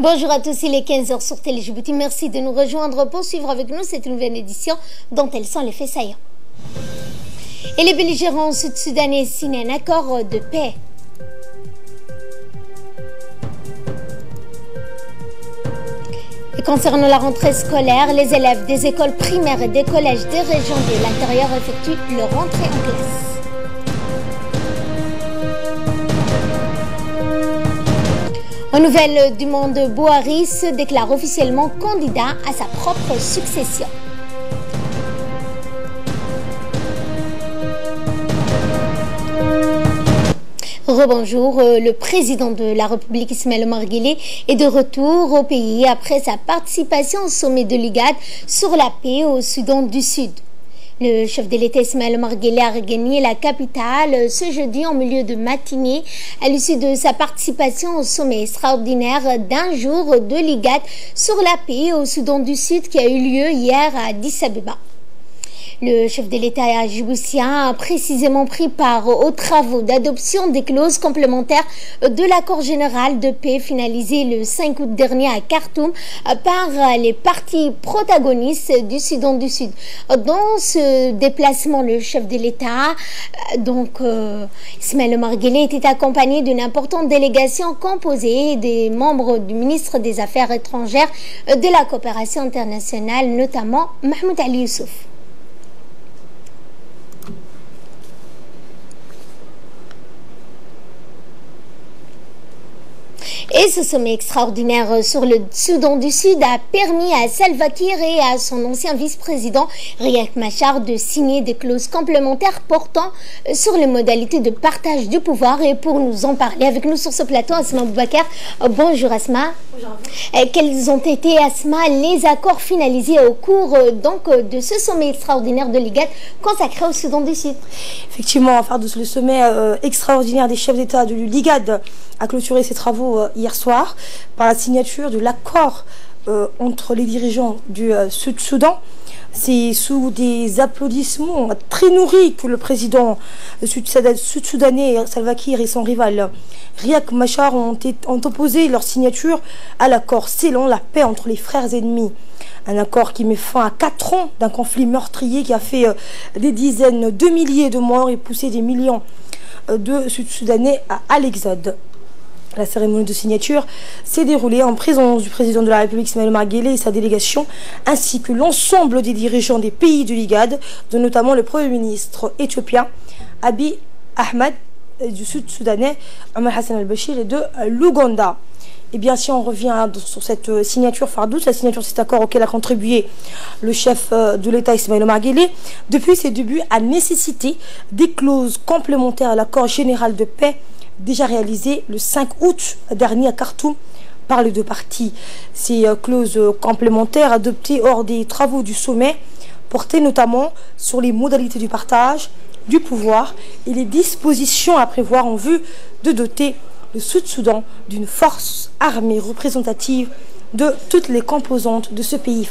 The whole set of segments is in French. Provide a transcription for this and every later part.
Bonjour à tous, il est 15h sur Télé Djibouti. Merci de nous rejoindre pour suivre avec nous cette nouvelle édition dont elles sont les faits saillants. Et les belligérants sud-soudanais signent un accord de paix. Et concernant la rentrée scolaire, les élèves des écoles primaires et des collèges des régions de l'intérieur effectuent leur rentrée en classe. En nouvelle du monde, Bouhari se déclare officiellement candidat à sa propre succession. Rebonjour, le président de la République Ismaël Omar Guelleh est de retour au pays après sa participation au sommet de l'IGAD sur la paix au Soudan du Sud. Le chef de l'État Ismaël Omar Guelleh a regagné la capitale ce jeudi en milieu de matinée à l'issue de sa participation au sommet extraordinaire d'un jour de l'IGAD sur la paix au Soudan du Sud qui a eu lieu hier à Addis Abeba. Le chef de l'État djiboutien a précisément pris part aux travaux d'adoption des clauses complémentaires de l'accord général de paix finalisé le 5 août dernier à Khartoum par les parties protagonistes du Soudan du Sud. Dans ce déplacement, le chef de l'État, Ismaël Omar Guelleh, était accompagné d'une importante délégation composée des membres du ministre des Affaires étrangères de la coopération internationale, notamment Mahmoud Ali Youssouf. Et ce sommet extraordinaire sur le Soudan du Sud a permis à Salva Kiir et à son ancien vice-président Riek Machar de signer des clauses complémentaires portant sur les modalités de partage du pouvoir. Et pour nous en parler avec nous sur ce plateau, Asma Boubacar. Bonjour Asma. Bonjour. Quels ont été, Asma, les accords finalisés au cours de ce sommet extraordinaire de l'IGAD consacré au Soudan du Sud? Effectivement, le sommet extraordinaire des chefs d'État de l'IGAD a clôturé ses travaux hier soir par la signature de l'accord entre les dirigeants du Sud-Soudan. C'est sous des applaudissements très nourris que le président sud-soudanais Salva Kiir et son rival Riek Machar ont opposé leur signature à l'accord scellant la paix entre les frères ennemis. Un accord qui met fin à 4 ans d'un conflit meurtrier qui a fait des dizaines de milliers de morts et poussé des millions de Sud-Soudanais à l'exode. La cérémonie de signature s'est déroulée en présence du président de la République Ismaël Omar Guelleh et sa délégation, ainsi que l'ensemble des dirigeants des pays de l'IGAD, dont notamment le Premier ministre éthiopien Abiy Ahmed, du Sud-Soudanais Omar Hassan al-Bashir et de l'Ouganda. Et bien, si on revient sur cette signature Fardouz, la signature de cet accord auquel a contribué le chef de l'État Ismaël Omar Guelleh, depuis ses débuts, a nécessité des clauses complémentaires à l'accord général de paix déjà réalisé le 5 août dernier à Khartoum par les deux parties. Ces clauses complémentaires adoptées hors des travaux du sommet portaient notamment sur les modalités du partage du pouvoir et les dispositions à prévoir en vue de doter le Sud-Soudan d'une force armée représentative de toutes les composantes de ce pays.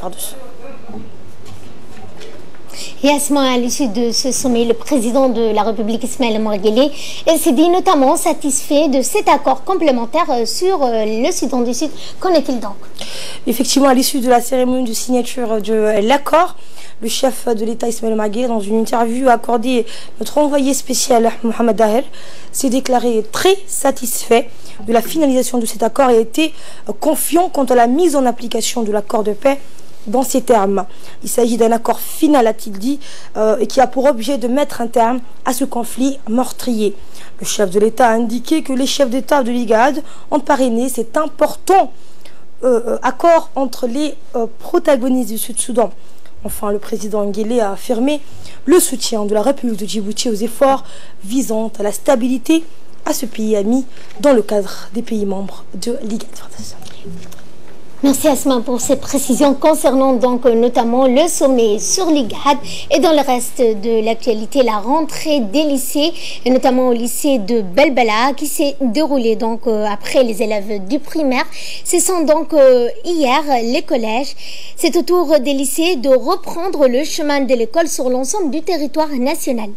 Et à ce moment, à l'issue de ce sommet, le président de la République Ismaël Omar Guelleh s'est dit notamment satisfait de cet accord complémentaire sur le Soudan du Sud. Qu'en est-il donc? Effectivement, à l'issue de la cérémonie de signature de l'accord, le chef de l'État Ismaël Omar Guelleh, dans une interview accordée notre envoyé spécial Mohamed Daher, s'est déclaré très satisfait de la finalisation de cet accord et a été confiant quant à la mise en application de l'accord de paix. Dans ces termes, il s'agit d'un accord final, a-t-il dit, et qui a pour objet de mettre un terme à ce conflit meurtrier. Le chef de l'État a indiqué que les chefs d'État de l'IGAD ont parrainé cet important accord entre les protagonistes du Sud-Soudan. Enfin, le président Guelleh a affirmé le soutien de la République de Djibouti aux efforts visant à la stabilité à ce pays ami dans le cadre des pays membres de l'IGAD. Merci Asma pour ces précisions concernant donc notamment le sommet sur l'IGAD et dans le reste de l'actualité, la rentrée des lycées et notamment au lycée de Belbala qui s'est déroulée donc après les élèves du primaire. Ce sont donc hier les collèges. C'est au tour des lycées de reprendre le chemin de l'école sur l'ensemble du territoire national.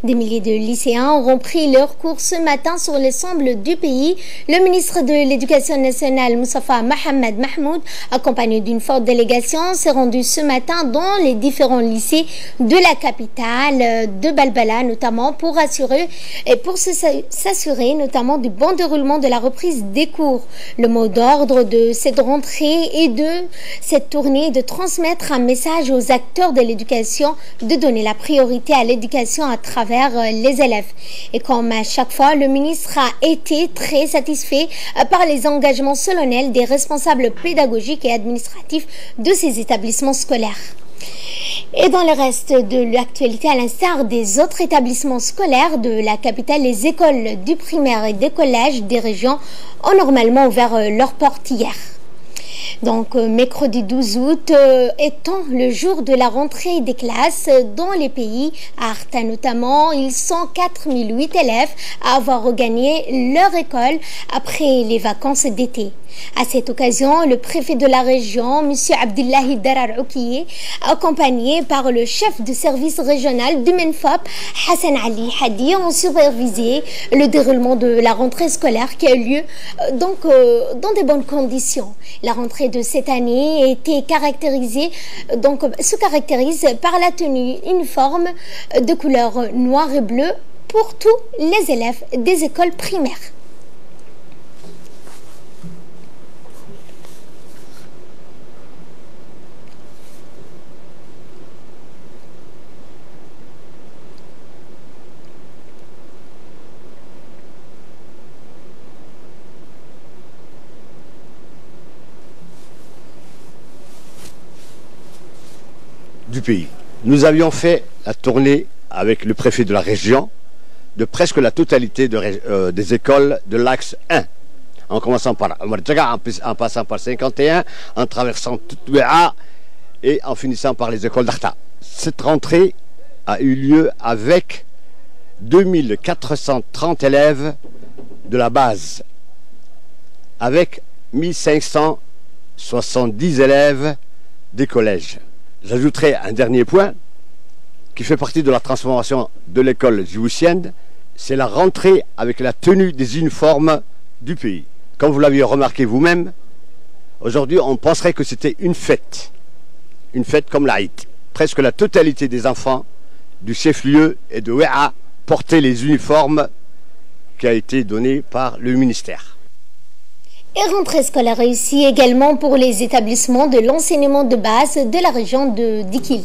Des milliers de lycéens auront pris leur cours ce matin sur l'ensemble du pays. Le ministre de l'Éducation nationale, Moustapha Mohamed Mahmoud, accompagné d'une forte délégation, s'est rendu ce matin dans les différents lycées de la capitale de Belbala, notamment pour s'assurer notamment du bon déroulement de la reprise des cours. Le mot d'ordre de cette rentrée et de cette tournée de transmettre un message aux acteurs de l'éducation, de donner la priorité à l'éducation à travers les élèves. Et comme à chaque fois, le ministre a été très satisfait par les engagements solennels des responsables pédagogiques et administratifs de ces établissements scolaires. Et dans le reste de l'actualité, à l'instar des autres établissements scolaires de la capitale, les écoles du primaire et des collèges des régions ont normalement ouvert leurs portes hier. Donc, mercredi 12 août étant le jour de la rentrée des classes dans les pays, à Arta notamment, ils sont 4008 élèves à avoir regagné leur école après les vacances d'été. À cette occasion, le préfet de la région, M. Abdullahi Darar Oukiye, accompagné par le chef de service régional du MENFOP, Hassan Ali Hadi, ont supervisé le déroulement de la rentrée scolaire qui a eu lieu donc, dans de bonnes conditions. La rentrée de cette année se caractérise par la tenue uniforme de couleur noire et bleue pour tous les élèves des écoles primaires. Du pays. Nous avions fait la tournée avec le préfet de la région de presque la totalité des écoles de l'axe 1, en commençant par Amarjaga, en passant par 51, en traversant Toutouéa et en finissant par les écoles d'Arta. Cette rentrée a eu lieu avec 2430 élèves de la base, avec 1570 élèves des collèges. J'ajouterai un dernier point qui fait partie de la transformation de l'école djiboutienne, c'est la rentrée avec la tenue des uniformes du pays. Comme vous l'aviez remarqué vous-même, aujourd'hui on penserait que c'était une fête comme l'Aïd. Presque la totalité des enfants du chef-lieu et de Ouéa portaient les uniformes qui a été donné par le ministère. Et rentrée scolaire réussie également pour les établissements de l'enseignement de base de la région de Dikil.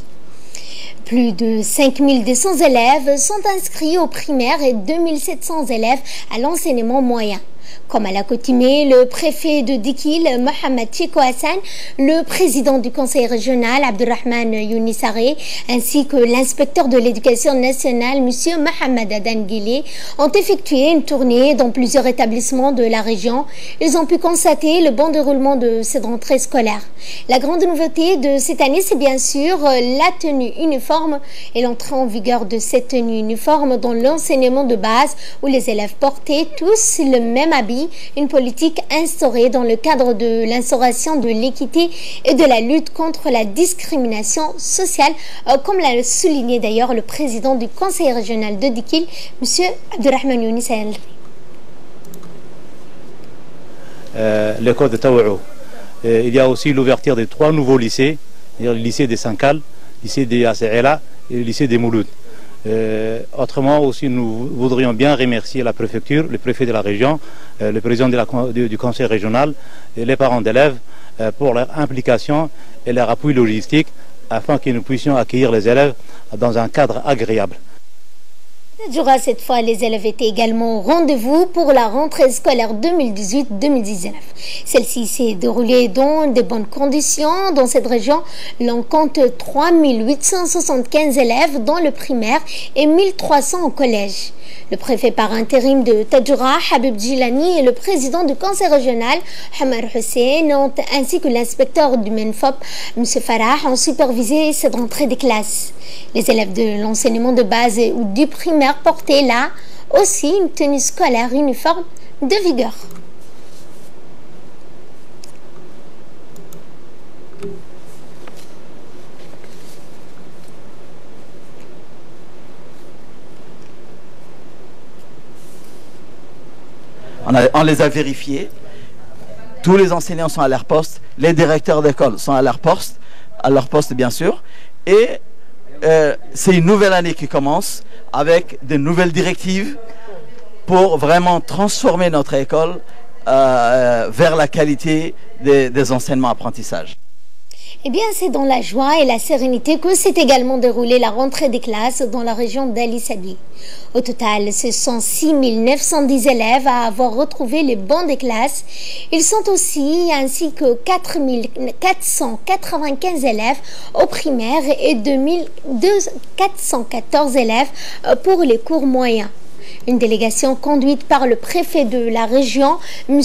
Plus de 5200 élèves sont inscrits au primaire et 2700 élèves à l'enseignement moyen. Comme à l'accoutumée, le préfet de Dikil, Mohamed Chiko Hassan, le président du conseil régional, Abdurrahman Younissare, ainsi que l'inspecteur de l'éducation nationale, M. Mohamed Adan Guilé, ont effectué une tournée dans plusieurs établissements de la région. Ils ont pu constater le bon déroulement de cette rentrée scolaire. La grande nouveauté de cette année, c'est bien sûr la tenue uniforme et l'entrée en vigueur de cette tenue uniforme dans l'enseignement de base où les élèves portaient tous le même habit, une politique instaurée dans le cadre de l'instauration de l'équité et de la lutte contre la discrimination sociale, comme l'a souligné d'ailleurs le président du conseil régional de Dikil, M. Abdurrahman Younissare. L'école de Taouao. Il y a aussi l'ouverture de 3 nouveaux lycées, le lycée des Sankal, le lycée des Asseela et le lycée des Mouloud. Autrement aussi, nous voudrions bien remercier la préfecture, le préfet de la région, le président du conseil régional et les parents d'élèves pour leur implication et leur appui logistique afin que nous puissions accueillir les élèves dans un cadre agréable. Cette fois, les élèves étaient également au rendez-vous pour la rentrée scolaire 2018-2019. Celle-ci s'est déroulée dans de bonnes conditions. Dans cette région, l'on compte 3875 élèves dans le primaire et 1300 au collège. Le préfet par intérim de Tadjoura, Habib Djilani, et le président du conseil régional, Hamar Hussein, ainsi que l'inspecteur du MENFOP, M. Farah, ont supervisé cette rentrée des classes. Les élèves de l'enseignement de base ou du primaire portaient là aussi une tenue scolaire uniforme de vigueur. On les a vérifiés. Tous les enseignants sont à leur poste. Les directeurs d'école sont à leur poste bien sûr. Et c'est une nouvelle année qui commence avec de nouvelles directives pour vraiment transformer notre école vers la qualité des enseignements-apprentissages. Eh bien, c'est dans la joie et la sérénité que s'est également déroulée la rentrée des classes dans la région d'Ali Sabi. Au total, ce sont 6 910 élèves à avoir retrouvé les bancs des classes. Ils sont aussi, ainsi que 4 495 élèves au primaire et 414 élèves pour les cours moyens. Une délégation conduite par le préfet de la région, M.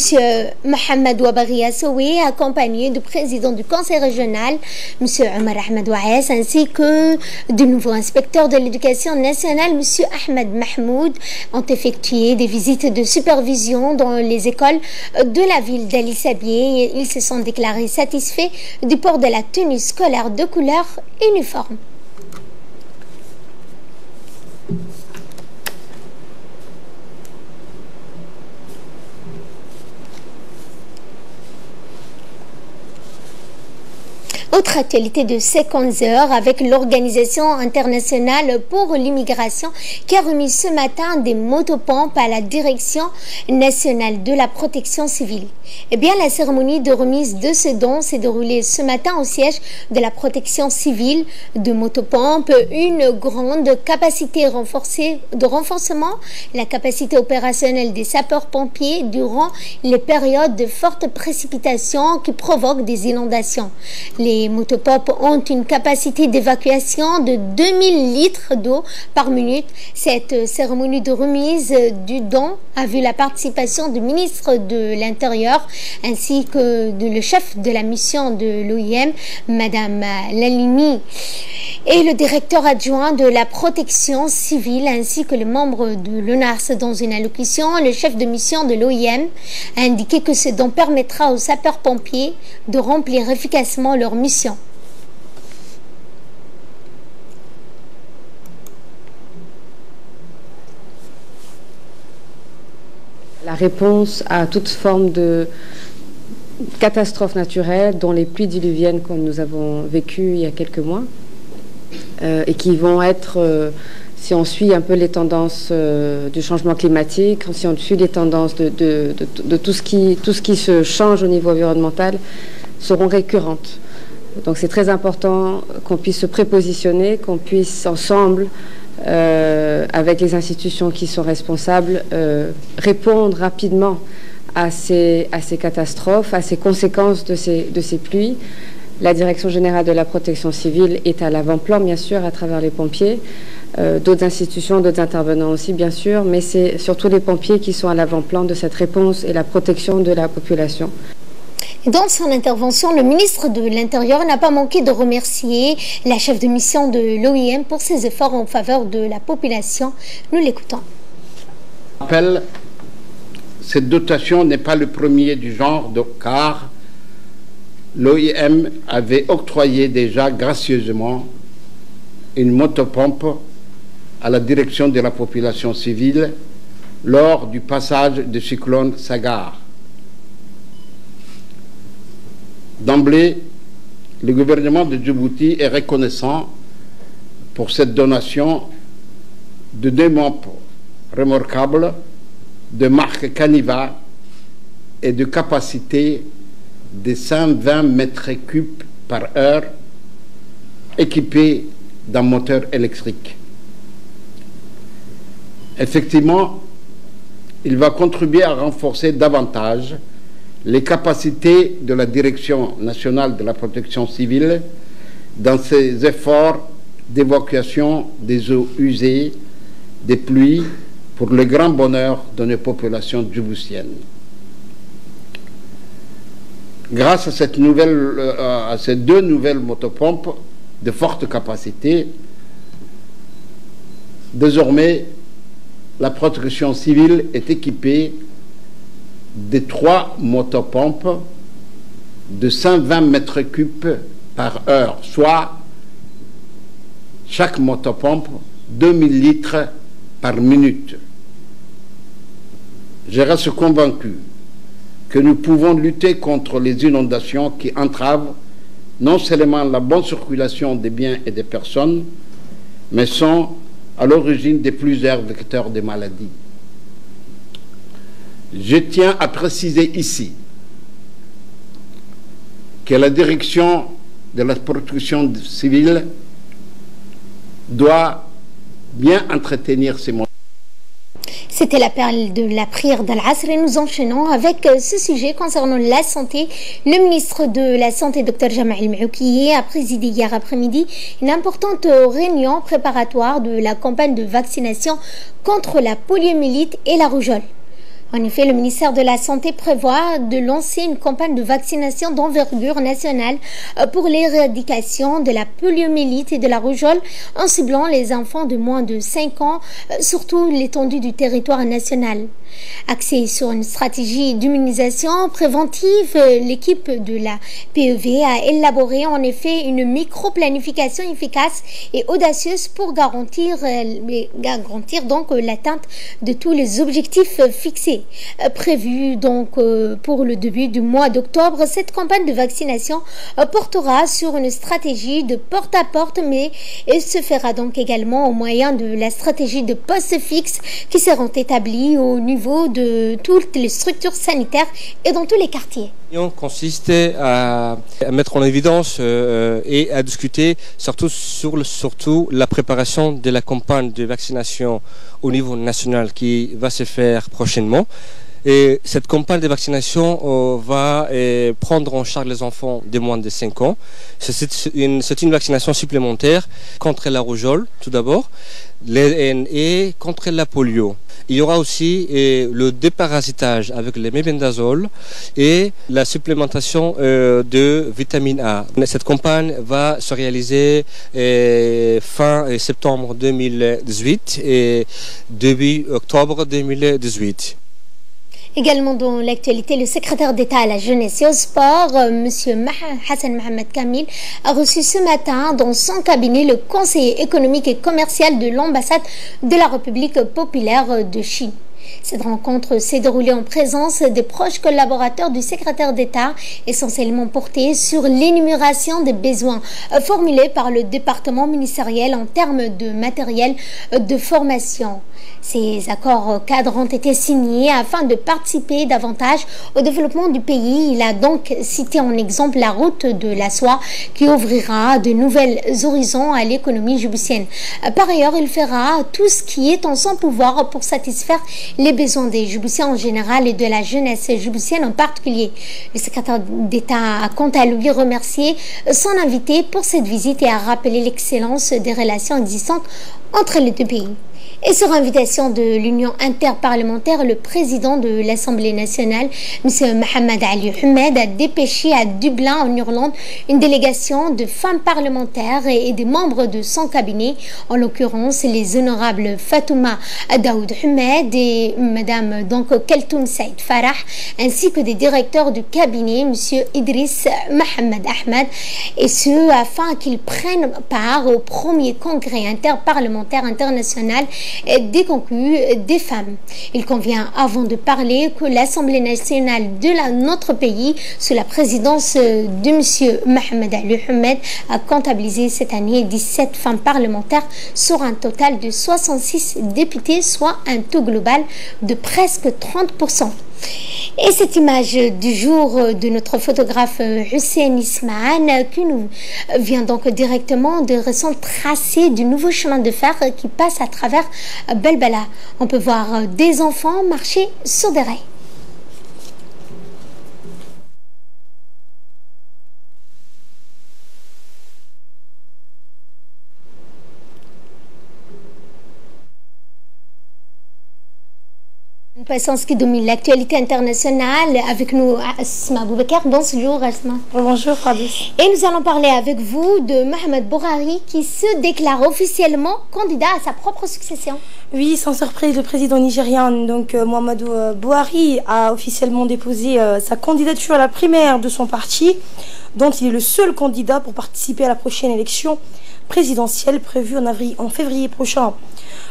Mohamed Ouabari Assoui, accompagné du président du conseil régional, M. Omar Ahmed Ouaes, ainsi que du nouveau inspecteur de l'éducation nationale, M. Ahmed Mahmoud, ont effectué des visites de supervision dans les écoles de la ville d'Ali Sabieh. Ils se sont déclarés satisfaits du port de la tenue scolaire de couleur uniforme. Autre actualité de 50 heures avec l'Organisation internationale pour l'immigration qui a remis ce matin des motopompes à la Direction nationale de la protection civile. Eh bien, la cérémonie de remise de ce don s'est déroulée ce matin au siège de la protection civile de motopompes, une grande capacité de renforcement, la capacité opérationnelle des sapeurs-pompiers durant les périodes de fortes précipitations qui provoquent des inondations. Les motopompes ont une capacité d'évacuation de 2000 litres d'eau par minute. Cette cérémonie de remise du don a vu la participation du ministre de l'Intérieur ainsi que le chef de la mission de l'OIM, Madame Lalini, et le directeur adjoint de la protection civile ainsi que les membres de l'ONARS. Dans une allocution, le chef de mission de l'OIM a indiqué que ce don permettra aux sapeurs-pompiers de remplir efficacement leur mission. La réponse à toute forme de catastrophe naturelle, dont les pluies diluviennes que nous avons vécues il y a quelques mois, et qui vont être, si on suit un peu les tendances du changement climatique, si on suit les tendances de tout ce qui se change au niveau environnemental, seront récurrentes. Donc c'est très important qu'on puisse se prépositionner, qu'on puisse ensemble, avec les institutions qui sont responsables, répondre rapidement à ces catastrophes, à ces conséquences de ces pluies. La Direction générale de la protection civile est à l'avant-plan, bien sûr, à travers les pompiers, d'autres institutions, d'autres intervenants aussi, bien sûr, mais c'est surtout les pompiers qui sont à l'avant-plan de cette réponse et la protection de la population. Dans son intervention, le ministre de l'Intérieur n'a pas manqué de remercier la chef de mission de l'OIM pour ses efforts en faveur de la population. Nous l'écoutons. Je rappelle, cette dotation n'est pas le premier du genre, car l'OIM avait octroyé déjà gracieusement une motopompe à la direction de la population civile lors du passage du cyclone Sagar. D'emblée, le gouvernement de Djibouti est reconnaissant pour cette donation de 2 mompes remorquables de marque Caniva et de capacité de 120 mètres cubes par heure, équipés d'un moteur électrique. Effectivement, il va contribuer à renforcer davantage les capacités de la Direction nationale de la protection civile dans ses efforts d'évacuation des eaux usées, des pluies pour le grand bonheur de nos populations djiboutiennes. Grâce à ces deux nouvelles motopompes de forte capacité, désormais, la protection civile est équipée de 3 motopompes de 120 mètres cubes par heure, soit chaque motopompe 2000 litres par minute. Je reste convaincu que nous pouvons lutter contre les inondations qui entravent non seulement la bonne circulation des biens et des personnes, mais sont à l'origine de plusieurs vecteurs de maladies. Je tiens à préciser ici que la direction de la protection civile doit bien entretenir ces moyens. C'était la perle de la prière d'Al-Asr et nous enchaînons avec ce sujet concernant la santé. Le ministre de la Santé, Dr Jamal El-Maoukiye, a présidé hier après-midi une importante réunion préparatoire de la campagne de vaccination contre la poliomyélite et la rougeole. En effet, le ministère de la Santé prévoit de lancer une campagne de vaccination d'envergure nationale pour l'éradication de la poliomyélite et de la rougeole en ciblant les enfants de moins de 5 ans, surtout l'étendue du territoire national. Axée sur une stratégie d'immunisation préventive, l'équipe de la PEV a élaboré en effet une micro-planification efficace et audacieuse pour garantir donc l'atteinte de tous les objectifs fixés. Prévue donc pour le début du mois d'octobre, cette campagne de vaccination portera sur une stratégie de porte-à-porte, mais elle se fera donc également au moyen de la stratégie de postes fixes qui seront établis au niveau de toutes les structures sanitaires et dans tous les quartiers. Consiste à mettre en évidence et à discuter surtout la préparation de la campagne de vaccination au niveau national qui va se faire prochainement. Et cette campagne de vaccination va prendre en charge les enfants de moins de 5 ans. C'est une vaccination supplémentaire contre la rougeole, tout d'abord, et contre la polio. Il y aura aussi le déparasitage avec le mébendazole et la supplémentation de vitamine A. Cette campagne va se réaliser fin septembre 2018 et début octobre 2018. Également dans l'actualité, le secrétaire d'État à la jeunesse et au sport, M. Hassan Mohamed Kamil, a reçu ce matin dans son cabinet le conseiller économique et commercial de l'ambassade de la République populaire de Chine. Cette rencontre s'est déroulée en présence des proches collaborateurs du secrétaire d'État, essentiellement portée sur l'énumération des besoins formulés par le département ministériel en termes de matériel de formation. Ces accords cadres ont été signés afin de participer davantage au développement du pays. Il a donc cité en exemple la route de la soie qui ouvrira de nouvelles horizons à l'économie djiboutienne. Par ailleurs, il fera tout ce qui est en son pouvoir pour satisfaire les besoins des Djiboutiens en général et de la jeunesse djiboutienne en particulier. Le secrétaire d'État a quant à lui remercié son invité pour cette visite et a rappelé l'excellence des relations existantes entre les deux pays. Et sur invitation de l'Union interparlementaire, le président de l'Assemblée nationale, M. Mohamed Ali Ahmed, a dépêché à Dublin, en Irlande, une délégation de femmes parlementaires et des membres de son cabinet, en l'occurrence les honorables Fatouma Daoud Ahmed et Mme Keltoum Saïd Farah, ainsi que des directeurs du cabinet, M. Idriss Mohamed Ahmed, et ce afin qu'ils prennent part au premier congrès interparlementaire international des concours des femmes. Il convient, avant de parler, que l'Assemblée nationale de notre pays, sous la présidence de M. Mohamed Ali Ahmed, a comptabilisé cette année 17 femmes parlementaires sur un total de 66 députés, soit un taux global de presque 30%. Et cette image du jour de notre photographe Hussein Ismahan qui nous vient donc directement de récents tracés du nouveau chemin de fer qui passe à travers Belbala. On peut voir des enfants marcher sur des rails. Passons à ce qui domine l'actualité internationale. Avec nous, Asma Boubakar. Bonjour, Asma. Bonjour, Fabrice. Et nous allons parler avec vous de Mohamed Bouhari qui se déclare officiellement candidat à sa propre succession. Oui, sans surprise, le président nigérian, donc Muhammadu Buhari, a officiellement déposé sa candidature à la primaire de son parti, dont il est le seul candidat pour participer à la prochaine élection présidentielle prévue en février prochain.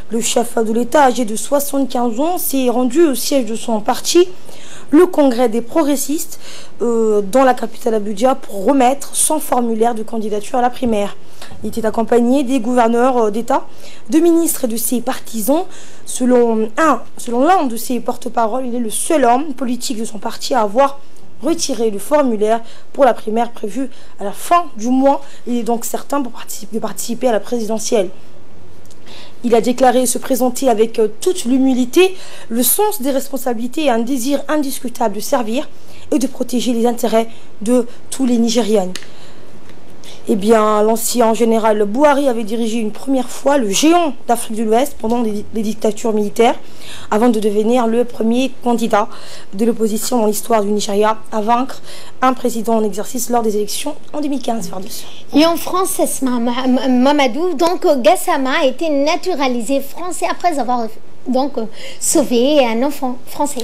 Le chef de l'État, âgé de 75 ans, s'est rendu au siège de son parti, le Congrès des progressistes, dans la capitale Abuja, pour remettre son formulaire de candidature à la primaire. Il était accompagné des gouverneurs d'État, de ministres et de ses partisans. Selon l'un de ses porte-parole, il est le seul homme politique de son parti à avoir retiré le formulaire pour la primaire prévue à la fin du mois. Il est donc certain de participer à la présidentielle. Il a déclaré se présenter avec toute l'humilité, le sens des responsabilités et un désir indiscutable de servir et de protéger les intérêts de tous les Nigérians. Eh bien, l'ancien général Buhari avait dirigé une première fois le géant d'Afrique de l'Ouest pendant les dictatures militaires, avant de devenir le premier candidat de l'opposition dans l'histoire du Nigeria à vaincre un président en exercice lors des élections en 2015. Et en France, Mamadou, donc Gassama a été naturalisé français après avoir donc sauvé un enfant français.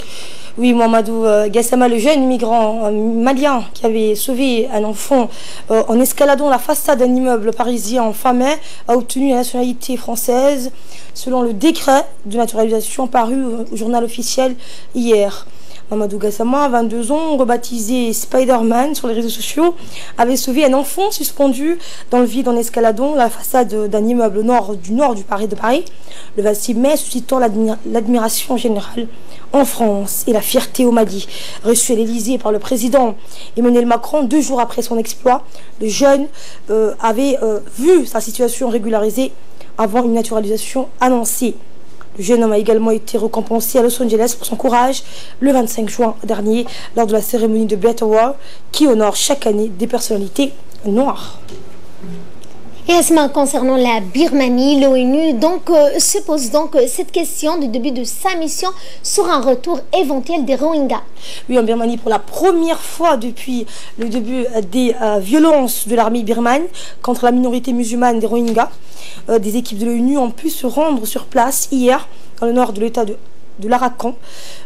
Oui, Mohamedou Gassama, le jeune migrant malien qui avait sauvé un enfant en escaladant la façade d'un immeuble parisien en fin mai, a obtenu la nationalité française selon le décret de naturalisation paru au journal officiel hier. Mohamedou Gassama, 22 ans, rebaptisé Spider-Man sur les réseaux sociaux, avait sauvé un enfant suspendu dans le vide en escaladant la façade d'un immeuble du nord de Paris, le 26 mai, suscitant l'admiration générale en France et la fierté au Mali. Reçu à l'Élysée par le président Emmanuel Macron 2 jours après son exploit, le jeune avait vu sa situation régularisée avant une naturalisation annoncée. Le jeune homme a également été récompensé à Los Angeles pour son courage le 25 juin dernier lors de la cérémonie de Better World qui honore chaque année des personnalités noires. Et Asma, concernant la Birmanie, l'ONU se pose donc cette question du début de sa mission sur un retour éventuel des Rohingyas. Oui, en Birmanie, pour la première fois depuis le début des violences de l'armée birmane contre la minorité musulmane des Rohingyas, des équipes de l'ONU ont pu se rendre sur place hier dans le nord de l'état de l'Arakan,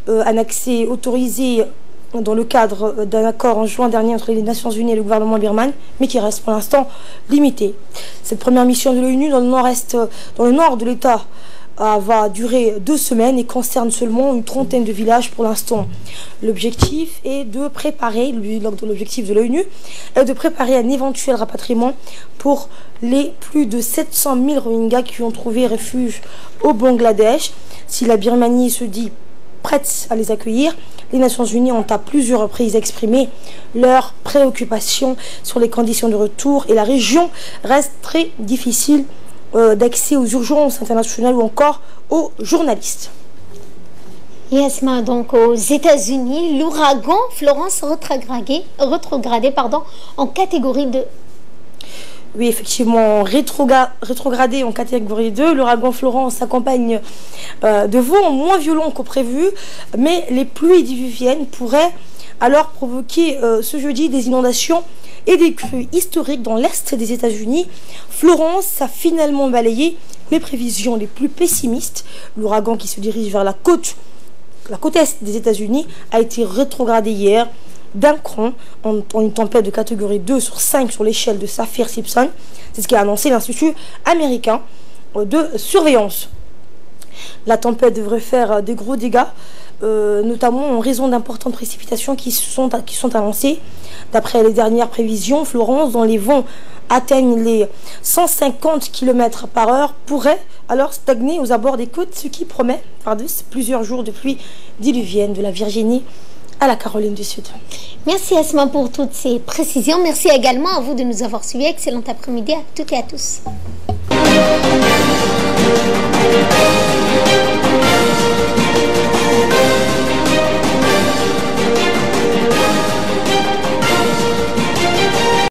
un accès autorisé dans le cadre d'un accord en juin dernier entre les Nations Unies et le gouvernement birman, mais qui reste pour l'instant limité. Cette première mission de l'ONU dans le nord de l'État va durer 2 semaines et concerne seulement une trentaine de villages pour l'instant. L'objectif est de préparer, l'objectif de l'ONU est de préparer un éventuel rapatriement pour les plus de 700 000 Rohingyas qui ont trouvé refuge au Bangladesh. Si la Birmanie se dit prête à les accueillir, les Nations Unies ont à plusieurs reprises exprimé leur préoccupation sur les conditions de retour et la région reste très difficile d'accès aux urgences internationales ou encore aux journalistes. Asma, donc aux États-Unis, l'ouragan Florence rétrogradé en catégorie 2. Oui, effectivement, rétrogradé en catégorie 2, l'ouragan Florence s'accompagne de vents moins violents qu'au prévu, mais les pluies diluviennes pourraient alors provoquer ce jeudi des inondations et des crues historiques dans l'est des États-Unis. Florence a finalement balayé les prévisions les plus pessimistes. L'ouragan qui se dirige vers la côte est des États-Unis a été rétrogradé hier d'un cran en une tempête de catégorie 2 sur 5 sur l'échelle de Saffir-Simpson. C'est ce qu'a annoncé l'Institut américain de surveillance. La tempête devrait faire de gros dégâts, notamment en raison d'importantes précipitations qui sont annoncées. D'après les dernières prévisions, Florence, dont les vents atteignent les 150 km/h, pourrait alors stagner aux abords des côtes, ce qui promet plusieurs jours de pluie diluvienne de la Virginie à la Caroline du Sud. Merci Asma pour toutes ces précisions. Merci également à vous de nous avoir suivis. Excellent après-midi à toutes et à tous.